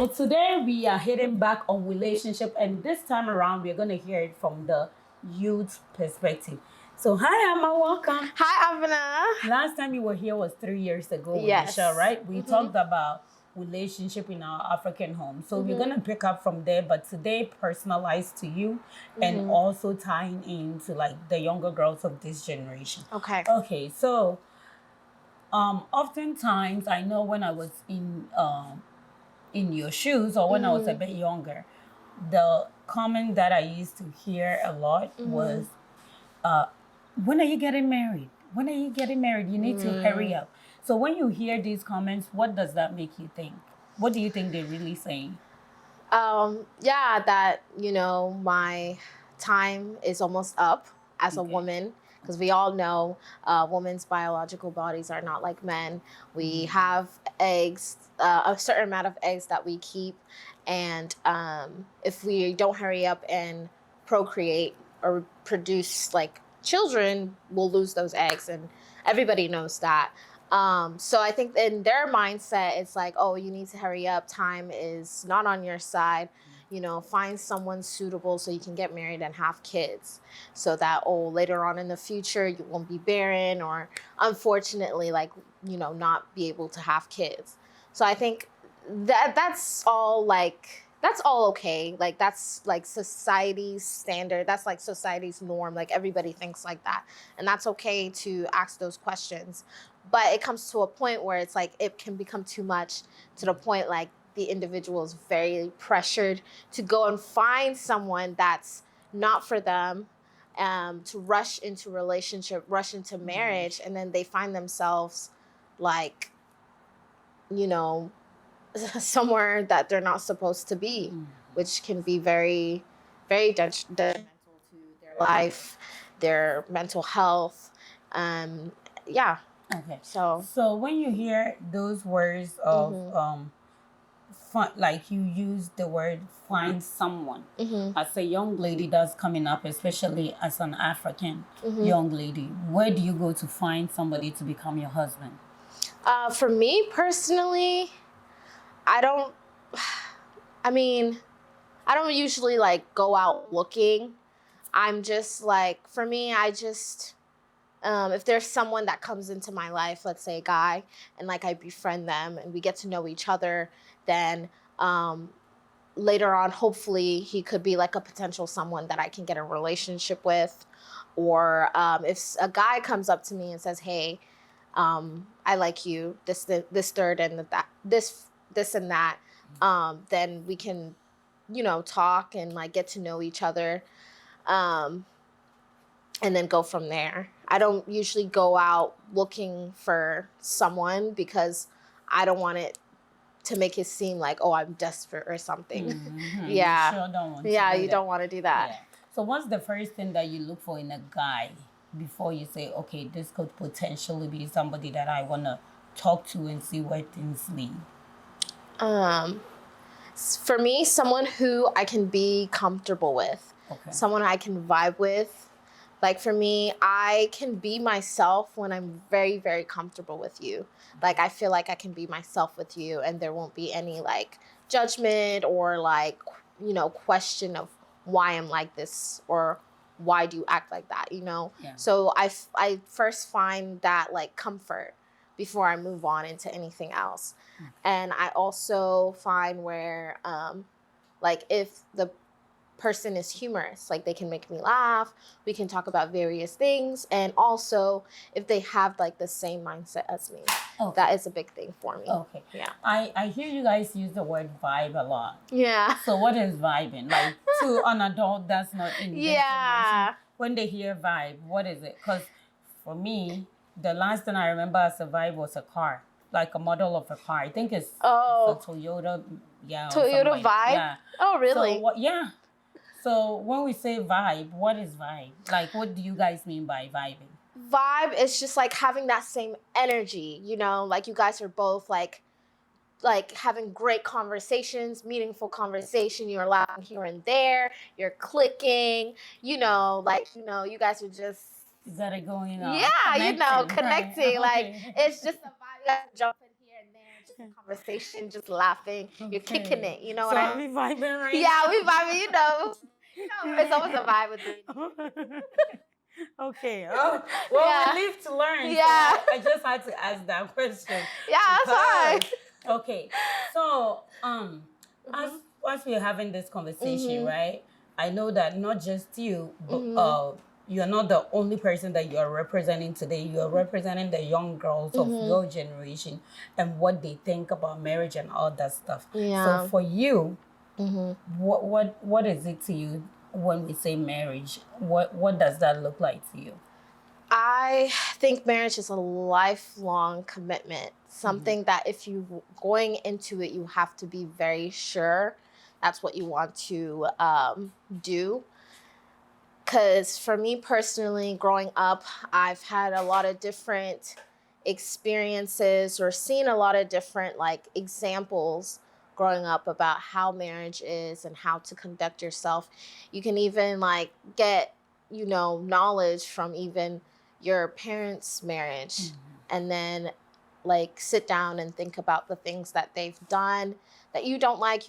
So today we are hitting back on relationship, and this time around we're going to hear it from the youth perspective. So hi Amma, welcome. Hi, Avana. Last time you were here was 3 years ago with Yes. Michelle, right? We talked about relationship in our African home. So we're gonna pick up from there, but today personalized to you and also tying into like the younger girls of this generation. Okay. Okay, so oftentimes I know when I was in your shoes or when I was a bit younger, the comment that I used to hear a lot was, when are you getting married? When are you getting married? You need to hurry up. So when you hear these comments, what does that make you think? What do you think they're really saying? Yeah, that, my time is almost up as a woman, because we all know women's biological bodies are not like men. We have eggs, a certain amount of eggs that we keep. And if we don't hurry up and procreate or produce like children, we'll lose those eggs. And everybody knows that. So I think in their mindset, it's like, oh, you need to hurry up. Time is not on your side. Find someone suitable so you can get married and have kids, so that, later on in the future, you won't be barren or unfortunately, not be able to have kids. So I think that's all okay. Like, that's like society's standard. That's like society's norm. Like, everybody thinks like that. And that's okay to ask those questions. But it comes to a point where it's like it can become too much, to the point like the individual is very pressured to go and find someone that's not for them, to rush into relationship, rush into marriage, and then they find themselves like, somewhere that they're not supposed to be, which can be very, very detrimental to their life, their mental health. Yeah. Okay. So when you hear those words of like you use the word find someone, as a young lady that's coming up, especially as an African young lady, where do you go to find somebody to become your husband? For me personally, I don't usually like go out looking. I'm just like, for me, I just, if there's someone that comes into my life, let's say a guy, and like I befriend them and we get to know each other, then later on, hopefully he could be like a potential someone that I can get a relationship with. Or if a guy comes up to me and says, hey, I like you, this, third, and that, this and that, then we can, talk and like get to know each other, and then go from there. I don't usually go out looking for someone, because I don't want it to make it seem like, oh, I'm desperate or something. Yeah. You sure don't want Yeah, to do you that. don't want to do that. Yeah. So what's the first thing that you look for in a guy before you say, okay, this could potentially be somebody that I want to talk to and see where things lead? For me, someone who I can be comfortable with, someone I can vibe with. Like, for me, I can be myself when I'm very, very comfortable with you. Like, I feel like I can be myself with you, and there won't be any like judgment or like, question of why I'm like this or why do you act like that, Yeah. So I first find that like comfort before I move on into anything else. And I also find where, like, if the person is humorous, like they can make me laugh, we can talk about various things, and also if they have like the same mindset as me. That is a big thing for me. Yeah. I hear you guys use the word vibe a lot. Yeah. So what is vibing? Like, to an adult that's not in this generation, when they hear vibe, what is it? Because for me, the last thing I remember as a vibe was a car, like a model of a car. I think it's a Toyota. Yeah. Toyota Vibe? Yeah. Oh, really? So yeah. So when we say vibe, what is vibe? Like, what do you guys mean by vibing? Vibe is just like having that same energy, like you guys are both like having great conversations, meaningful conversation. You're laughing here and there. You're clicking, you guys are just. You got it going on. Yeah, connecting. Right? Like, it's just a vibe. You guys are jumping here and there, just a conversation, just laughing. You're kicking it. You know So what are we vibing right Yeah, now? we vibing. It's always a vibe with me. Okay. Oh, well, Yeah. we live to learn. So Yeah. I just had to ask that question. Yeah, that's fine. Okay. So, as we're having this conversation, right? I know that not just you, but you're not the only person that you are representing today. You are representing the young girls of your generation and what they think about marriage and all that stuff. Yeah. So for you, what is it to you when we say marriage? What does that look like to you? I think marriage is a lifelong commitment. Something that if you going into it, you have to be very sure that's what you want to do. Because for me personally, growing up, I've had a lot of different experiences or seen a lot of different like examples growing up about how marriage is and how to conduct yourself. You can even like get, knowledge from even your parents' marriage and then like sit down and think about the things that they've done that you don't like,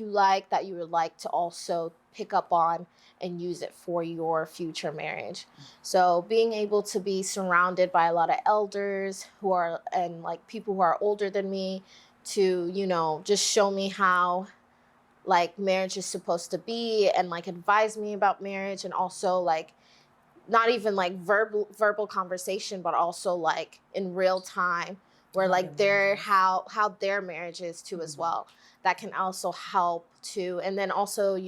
that you would like to also pick up on and use it for your future marriage. So being able to be surrounded by a lot of elders and like people who are older than me to, just show me how like marriage is supposed to be and like advise me about marriage, and also like not even like verbal conversation, but also like in real time where like how their marriage is too as well. That can also help too. And then also,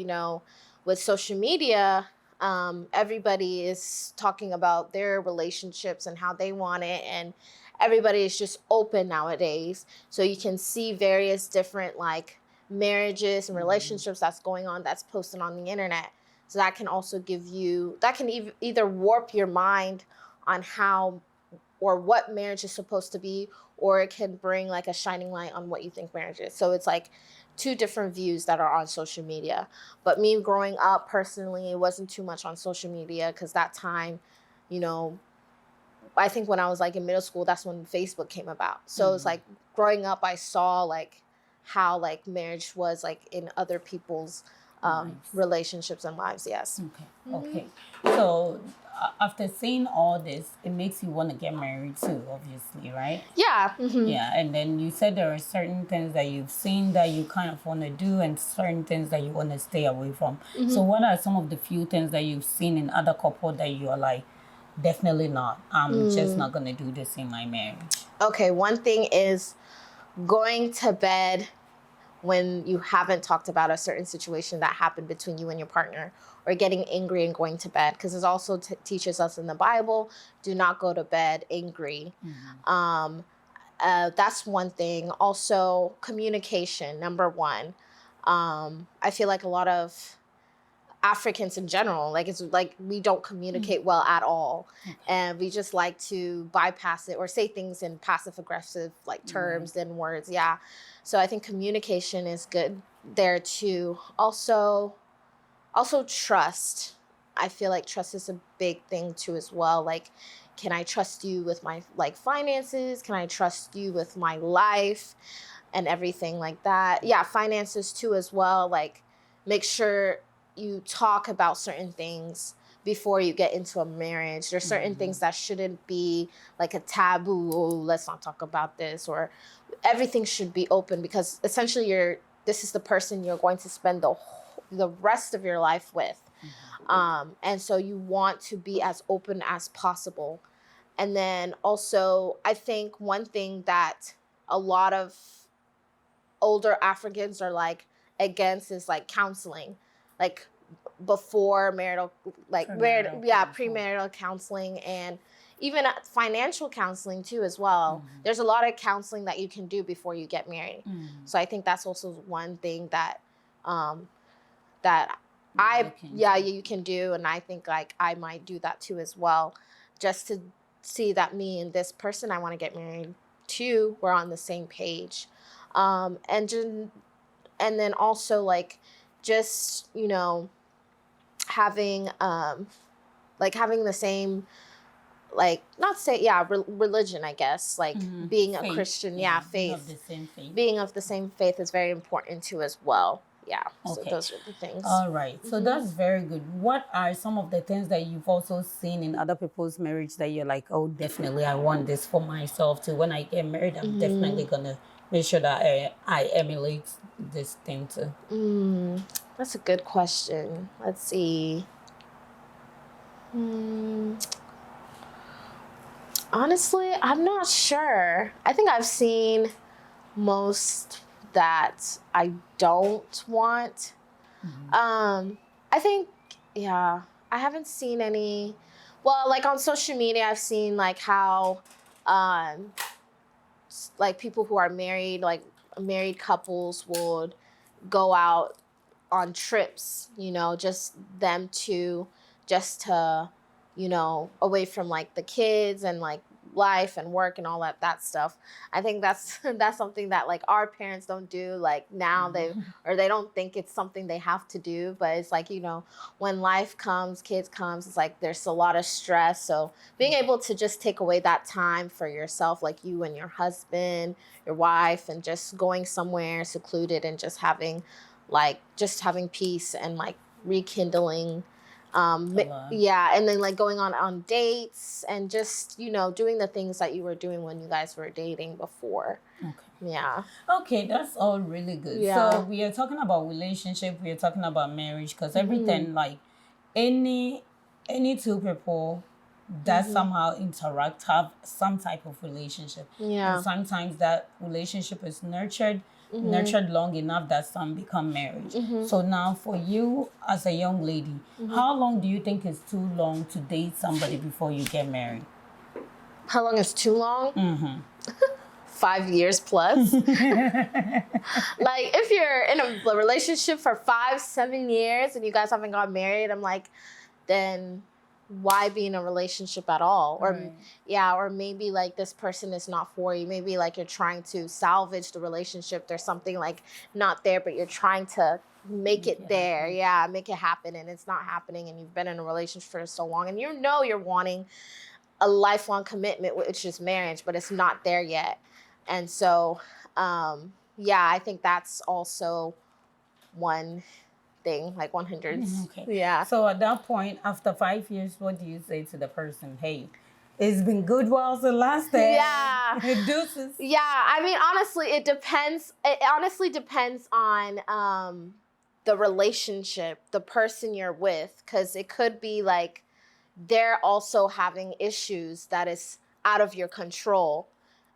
with social media, everybody is talking about their relationships and how they want it, and everybody is just open nowadays. So you can see various different like marriages and relationships that's going on, that's posted on the internet. So that can also that can either warp your mind on how or what marriage is supposed to be, or it can bring like a shining light on what you think marriage is. So it's like two different views that are on social media. But me growing up personally, it wasn't too much on social media because that time, I think when I was like in middle school, that's when Facebook came about. So it's like growing up, I saw like how like marriage was like in other people's relationships and lives. Yes. Okay. So after seeing all this, it makes you want to get married too, obviously, right? Yeah. Yeah. And then you said there are certain things that you've seen that you kind of want to do and certain things that you want to stay away from. So what are some of the few things that you've seen in other couples that you are like, definitely not. I'm just not going to do this in my marriage? Okay. One thing is going to bed when you haven't talked about a certain situation that happened between you and your partner, or getting angry and going to bed, because it also teaches us in the Bible, do not go to bed angry. That's one thing. Also, communication, number one. I feel like a lot of Africans in general, like it's like we don't communicate well at all, and we just like to bypass it or say things in passive aggressive like terms and words. Yeah, so I think communication is good there too. Also trust. I feel like trust is a big thing too as well. Like, can I trust you with my like finances? Can I trust you with my life and everything like that? Yeah, finances too as well. Like, make sure you talk about certain things before you get into a marriage. There's certain things that shouldn't be like a taboo. Oh, let's not talk about this, or everything should be open, because essentially this is the person you're going to spend the rest of your life with. And so you want to be as open as possible. And then also, I think one thing that a lot of older Africans are like against is like counseling, like before marital, like premarital counseling, and even financial counseling too as well. There's a lot of counseling that you can do before you get married. So I think that's also one thing that you can do, and I think like I might do that too as well, just to see that me and this person I want to get married to, we're on the same page. And then also like just having having the same like not say religion, I guess, like being Faith. a Christian, Being faith, of the same faith. being of the same faith is very important too as well. Yeah, so Okay. those are the things. All right. So that's very good. What are some of the things that you've also seen in other people's marriage that you're like, oh, definitely, I want this for myself too. When I get married, I'm definitely gonna make sure that I emulate this thing too. That's a good question. Let's see. Honestly, I'm not sure. I think I've seen most that I don't want. I think, I haven't seen any. Well, like on social media, I've seen like how, like people who are married, like married couples would go out on trips, just them just to, away from like the kids and like life and work and all that stuff. I think that's something that like our parents don't do. Like now they don't think it's something they have to do, but it's like, when life comes, kids comes, it's like there's a lot of stress. So being able to just take away that time for yourself, like you and your husband, your wife, and just going somewhere secluded and just having peace and like rekindling and then like going on dates and just doing the things that you were doing when you guys were dating before. Okay, that's all really good. So we are talking about relationship, we are talking about marriage, because everything, like any two people that somehow interact have some type of relationship, and sometimes that relationship is nurtured long enough that some become marriage. So now for you as a young lady, how long do you think is too long to date somebody before you get married? How long is too long? 5 years plus. Like if you're in a relationship for 5-7 years and you guys haven't got married, I'm like, then why be in a relationship at all? Or or maybe like this person is not for you. Maybe like you're trying to salvage the relationship. There's something like not there, but you're trying to make it there. Make it happen, and it's not happening, and you've been in a relationship for so long and you're wanting a lifelong commitment, which is marriage, but it's not there yet. And so I think that's also one thing, like 100. So at that point, after 5 years, what do you say to the person? Hey, it's been good while the last day. Deuces. I mean, honestly, it depends. It honestly depends on the relationship, the person you're with, because it could be like they're also having issues that is out of your control.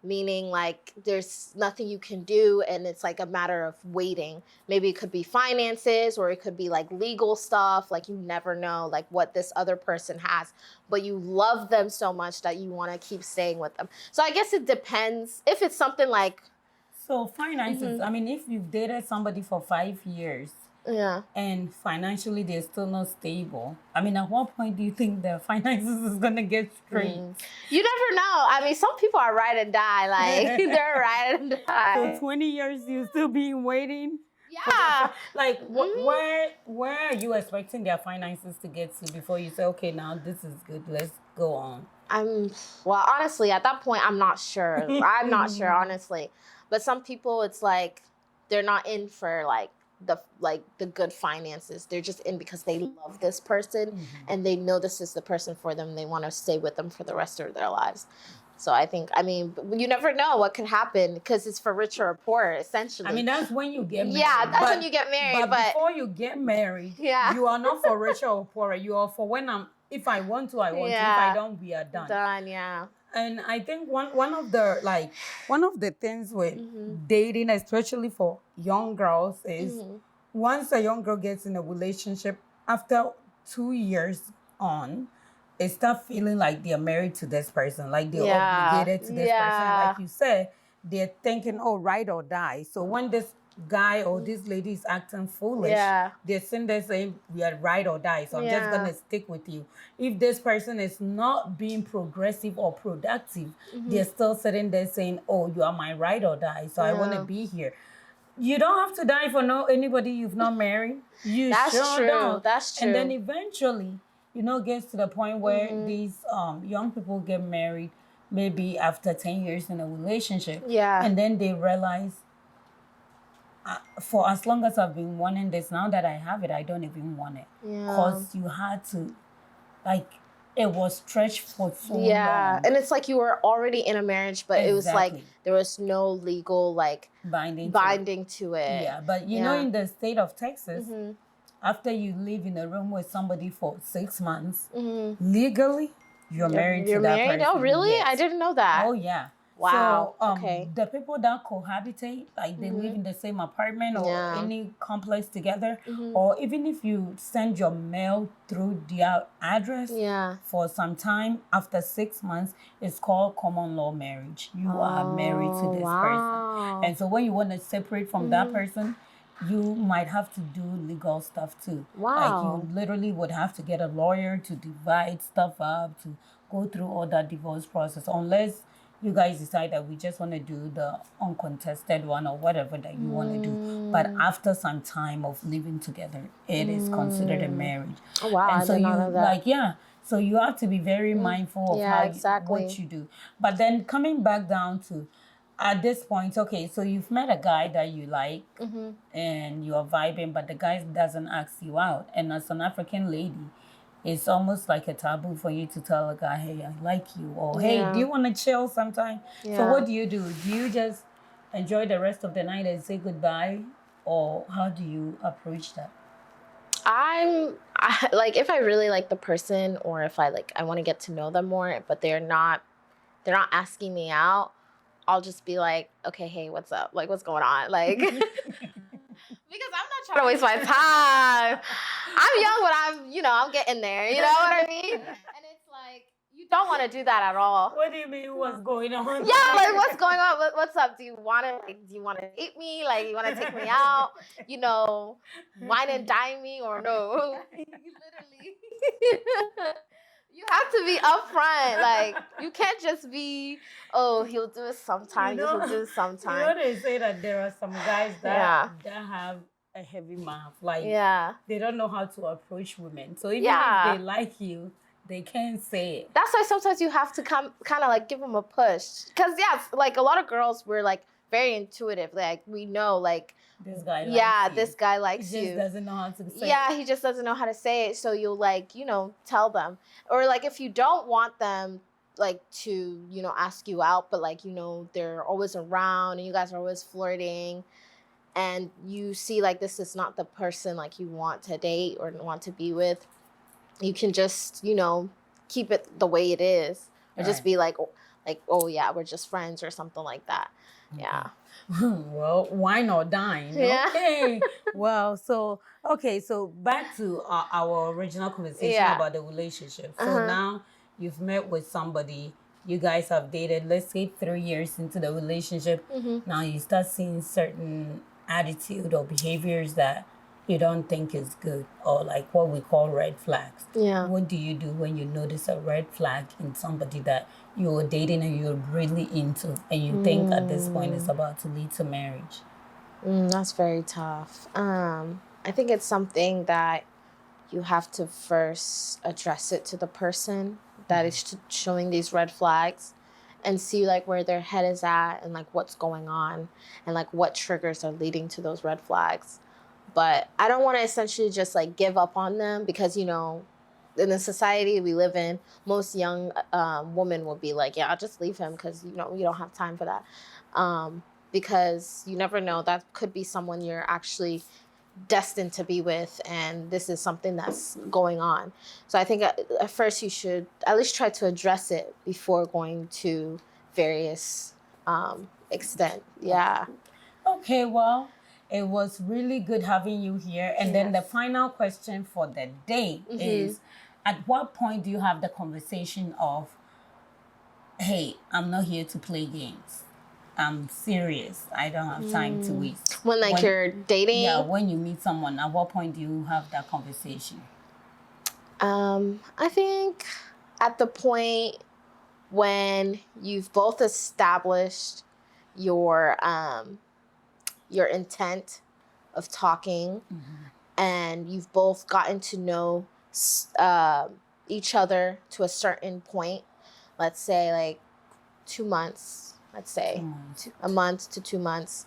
Meaning like there's nothing you can do and it's like a matter of waiting. Maybe it could be finances, or it could be like legal stuff. Like you never know like what this other person has, but you love them so much that you want to keep staying with them. So I guess it depends. If it's something like... So finances, I mean, if you've dated somebody for 5 years, and financially they're still not stable, I mean, at what point do you think the finances is gonna get straight? You never know. I mean, some people are ride and die. Like they're ride and die. So 20 years you still be waiting? Like where are you expecting their finances to get to before you say, okay, now this is good, let's go on? Well, honestly, at that point, I'm not sure. I'm not sure, honestly. But some people, it's like they're not in for like the good finances. They're just in because they love this person and they know this is the person for them. They want to stay with them for the rest of their lives. So I mean, you never know what could happen because it's for rich or poor, essentially. I mean, that's when you get married. That's when you get married. But before you get married, you are not for rich or poor. You are for if I want to, I want to. If I don't, we are done. And I think one of the things with dating, especially for young girls, is once a young girl gets in a relationship, after 2 years on, they start feeling like they're married to this person, like they're obligated to this person. Like you said, they're thinking, oh, ride or die. So when this guy or this lady is acting foolish, they're sitting there saying, we are ride or die, so I'm just going to stick with you. If this person is not being progressive or productive, they're still sitting there saying, oh, you are my ride or die, so I want to be here. You don't have to die for anybody you've not married. That's true. That's true. And then eventually, gets to the point where these young people get married maybe after 10 years in a relationship. Yeah. And then they realize, for as long as I've been wanting this, now that I have it, I don't even want it. Yeah. Because you had to, like, it was stretched for so long. And it's like you were already in a marriage, but it was like there was no legal like binding to it. Yeah, but you know, in the state of Texas, after you live in a room with somebody for 6 months, legally, you're married to that person. Oh, really? Yes. I didn't know that. Oh, yeah. Wow. So, okay. The people that cohabitate, like they live in the same apartment or any complex together, or even if you send your mail through their address for some time, after 6 months, it's called common law marriage. You are married to this person. And so when you want to separate from that person, you might have to do legal stuff too. Wow. Like you literally would have to get a lawyer to divide stuff up, to go through all that divorce process, unless you guys decide that we just want to do the uncontested one or whatever that you want to do. But after some time of living together, it is considered a marriage. Oh, wow. And so I did not know that. So you have to be very mindful of what you do. But then coming back down to, at this point, okay, so you've met a guy that you like and you're vibing, but the guy doesn't ask you out. And as an African lady, it's almost like a taboo for you to tell a guy, hey, I like you, or hey, do you want to chill sometime? So what do? Do you just enjoy the rest of the night and say goodbye, or how do you approach that? Like, if I really like the person, or if I want to get to know them more, but they're not asking me out, I'll just be like, okay, hey, what's up? Like, what's going on? Like, because I'm not trying to waste my time. I'm young, but I'm getting there. You know what I mean? And it's like, you don't want to do that at all. What do you mean? What's going on? Yeah, like, what's going on? What's up? Do you want to date me? Like, you want to take me out? Wine and dine me, or no? Literally. You have to be upfront. Like, you can't just be, oh, he'll do it sometime. He'll do it sometime. They say that there are some guys that have a heavy mouth. Like, they don't know how to approach women. So even if they like you, they can't say it. That's why sometimes you have to kind of like give them a push. Because, like, a lot of girls were like very intuitive. Like, we know, like, this guy likes you. This guy likes you. He just doesn't know how to say it. Yeah, he just doesn't know how to say it. So you'll, like, tell them. Or, like, if you don't want them, like, to, ask you out, but, like, they're always around and you guys are always flirting, and you see, like, this is not the person, like, you want to date or want to be with, you can just, keep it the way it is. Or just be like, oh, yeah, we're just friends or something like that. Okay. Yeah. Well, wine or dine. Yeah. Okay. Well, so back to our original conversation about the relationship. So now you've met with somebody, you guys have dated, let's say 3 years into the relationship. Now you start seeing certain attitude or behaviors that you don't think is good, or like what we call red flags. Yeah. What do you do when you notice a red flag in somebody that you're dating and you're really into, and you think at this point it's about to lead to marriage? That's very tough. I think it's something that you have to first address it to the person that is showing these red flags, and see, like, where their head is at, and, like, what's going on, and, like, what triggers are leading to those red flags. But I don't want to essentially just, like, give up on them, because, in the society we live in, most young women will be like, yeah, I'll just leave him because, you don't have time for that. Because you never know, that could be someone you're actually destined to be with, and this is something that's going on. So I think at first you should at least try to address it before going to various extent. Yeah. Okay, well, it was really good having you here. And then the final question for the day is, at what point do you have the conversation of, hey, I'm not here to play games. I'm serious. I don't have time to waste. When you're dating? Yeah, when you meet someone, at what point do you have that conversation? I think at the point when you've both established your intent of talking, and you've both gotten to know each other to a certain point, let's say like 2 months, let's say a month to 2 months,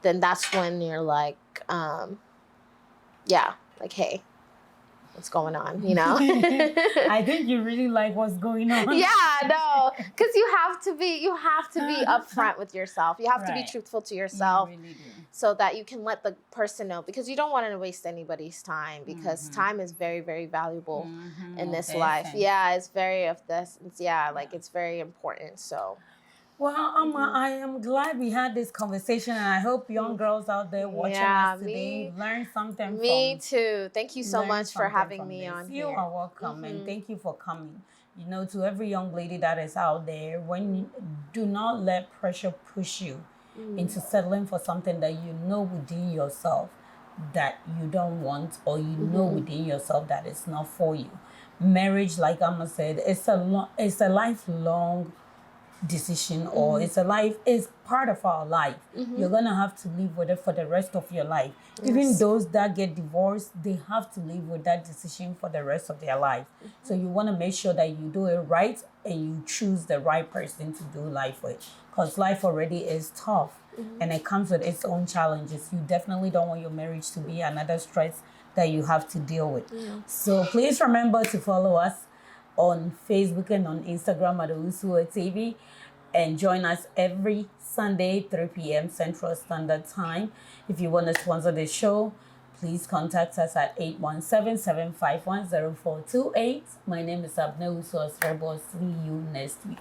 then that's when you're like, yeah, like, hey, what's going on, you know? I think you really like what's going on. Yeah, no, because you have to be upfront with yourself. You have to be Right. truthful to yourself, You really do. so that you can let the person know, because you don't want to waste anybody's time, because time is very, very valuable in this life. Yeah, it's very of this. Yeah, like it's very important. So. Well, I am glad we had this conversation, and I hope young girls out there watching us today learn something. Me too. Thank you so learn much for something having from me this. on You here. are welcome, and thank you for coming. You know, to every young lady that is out there, do not let pressure push you into settling for something that you know within yourself that you don't want, or you know within yourself that it's not for you. Marriage, like Amma said, it's a lifelong decision, or it's part of our life. You're gonna have to live with it for the rest of your life. Even those that get divorced, they have to live with that decision for the rest of their life. So you want to make sure that you do it right, and you choose the right person to do life with, because life already is tough, and it comes with its own challenges. You definitely don't want your marriage to be another stress that you have to deal with. So please remember to follow us on Facebook and on Instagram at Owusuo TV, and join us every Sunday, 3 p.m. Central Standard Time. If you want to sponsor the show, please contact us at 817-751-0428. My name is Abna Owusu Osrebo. See you next week.